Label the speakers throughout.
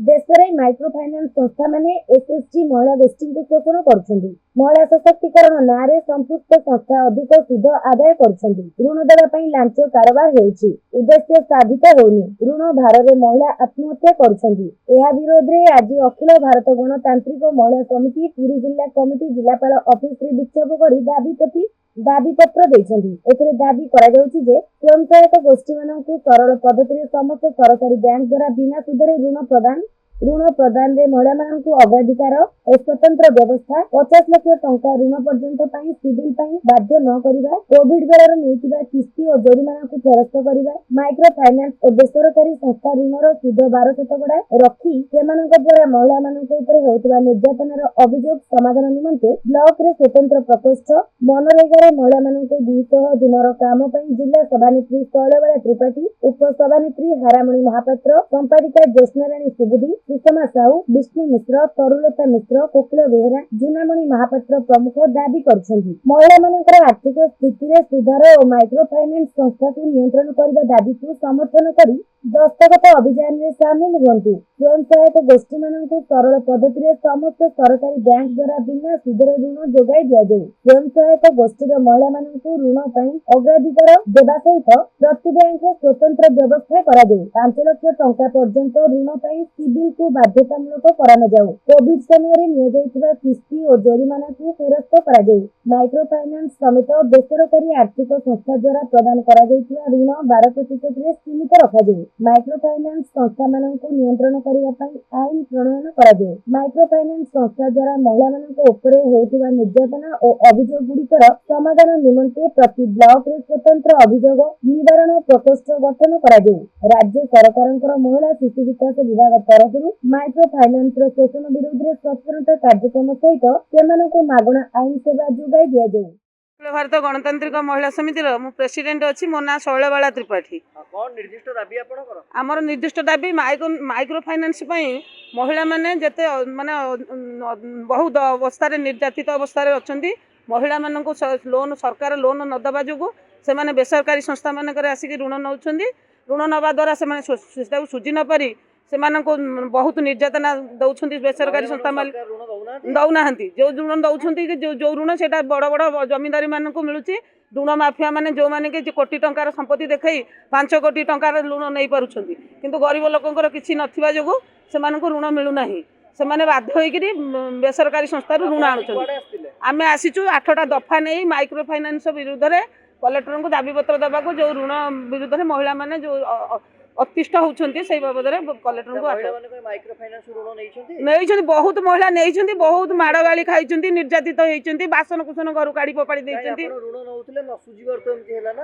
Speaker 1: देश में micro finance संस्था माने एसएचजी महिला गोष्ठी को शोषण कर महिला सशक्तिकरण नाँ संपुक्त संस्था अधिक सुध आदाय कर ऋण देवाई लांच कारोबार होउछि उद्देश्य साधित होउनि ऋण भार में महिला आत्महत्या कर विरोध में आज अखिल भारत गणतांत्रिक महिला समिति पुरी जिला कमिटी जिलापाल ऑफिस रे विक्षोभ कर दाबी पत्र देते दाबी कर स्वयं सहायक गोष्ठी मानक सरल पद्धति समस्त सरकारी बैंक द्वारा बिना सुधरे ऋण प्रदान रे महिला मानक अग्राधिकार और स्वतंत्र व्यवस्था 50 लाख टंका ऋण पर्यंत सिविल बाध्य न करवा कोविड बेलर नहीं किस्ती और जोरिमाना को फेरस्त करवा माइक्रो फाइनान्स और बेसरकारी संस्था ऋणर सुध 12% रखी द्वारा महिला मानक निर्यातनार अभियोग समाधान निमंते ब्लॉक रे स्वतंत्र प्रकोष्ठ मनरेगा महिला मानक 200 दिनर काम जिला सभानेत्री शैलबाला त्रिपाठी उपसभानेत्री हारामणि महापात्र संपादिका ज्योत्स्नाराणी सुबुद्धि सुषमा साहू विष्णु मिश्र तरुलता मिश्र कोकिल बेहरा जुनामणि महापात्र प्रमुख दाबी करछन्ति महिला मानकर आर्थिक स्थिति रे सुधार और माइक्रो फाइनान्स संस्था को नियंत्रण करबा दाबी को समर्थन करी दस्तखत अभियान में शामिल हुंतु स्वयं सहायक गोष्ठी मानक सरल पद्धति रे समस्त सरकारी बैंक द्वारा बिना सुधरे ऋण जोगाई दिया जाऊ स्वयं सहायक गोष्ठी महिला मानक ऋण पई अग्राधिकार देवा सहित प्रति बैंक रे स्वतंत्र व्यवस्था करा जाऊ 5 लाख टंका पर्यंत ऋण पई सिविल को बाध्यतामूलक कराना जाऊ कोविड समय रे निया जाइतिबा किस्ती और जोरिमाना को फेरस्त करा जाऊ माइक्रो फाइनान्स समेत बेसरकारी आर्थिक संस्था द्वारा प्रदान करा जाइतिबा ऋण 12% रे सीमित रखा जाऊ माइक्रो फाइनान्स संस्था मानक नियंत्रण करबा पई आईन प्रणयन करा जाऊ माइक्रो फाइनान्स संस्था द्वारा महिला मानक ऊपर होउतिबा निर्यातना और अभियोग गुड़िकर समाधान निमंते प्रति ब्लॉक रे स्वतंत्र अभियोग निवारण प्रकोष्ठ गठन करा जाऊ राज्य सरकारଙ୍କର महिला शिशु विकास विभाग तरफ माइक्रो फाइनान्स शोषण विरोध में सचेतनता कार्यक्रम सहित से मागणा आईन सेवा जोगाई दिया जाऊ।
Speaker 2: अखिल भारत गणतांत्रिक महिला समिति मु प्रेसिडेंट अच्छी मो ना शैलबाला त्रिपाठी
Speaker 3: निर्दिष्ट दाबी
Speaker 2: आमर निर्दिष्ट दाबी माइक्रो फाइनान्स महिला माने जते माने बहुत अवस्था निर्यातित अवस्था अच्छा महिला मानक लोन सरकार लोन न दबा जो से बेसरकारी संस्था मानक आसिक ऋण नौ ऋण नवा द्वारा से सुझी न पारी से बहुत निर्यातना दौरान बेसरकारी संस्था दौना जो ऋण दौरान जो ऋण से बड़ बड़ जमींदारी मान मिलूँ ऋण माफिया मैंने जो मैंने कि कोटी टंकार संपत्ति देखई 5 कोटी टंकार ऋण नहीं पार्टी किंतु गरीब लोकंर किसी नथिबा जोगु से ऋण मिलूना से बाध्य होकर बेसरकारी संस्था ऋण आम आसीचु 8टा दफा नहीं माइक्रो फाइनान्स विरुद्ध में कलेक्टर को दाबी पत्र देवा जो ऋण विरुद्ध में महिला माने जो अतिष्ठ होती से बाबद कलेक्टर को नहीं बहुत महिला नहीं बहुत माड़ गाड़ी खाई निर्यातित होती बासन कुसन घर काढ़ी फोपाड़ी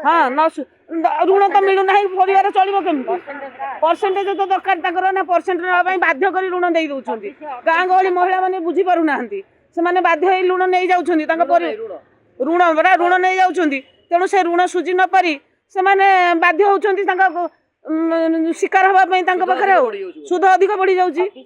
Speaker 2: हाँ ऋण तो मिलूना परिवार चलो केमी परसेंटेज तो दरकार ना परसेंट नापी बाध्य कर ऋण दे दौरान गाँ गहली महिला मैंने बुझी पारना से बाध्य ऋण नहीं जाऊँच ऋण ऋण नहीं जाऊँच तेणु से ऋण सुझी न पारी से बाध्य होती शिकार हाँपाई सुध अधिक बढ़ी जाऊँगी।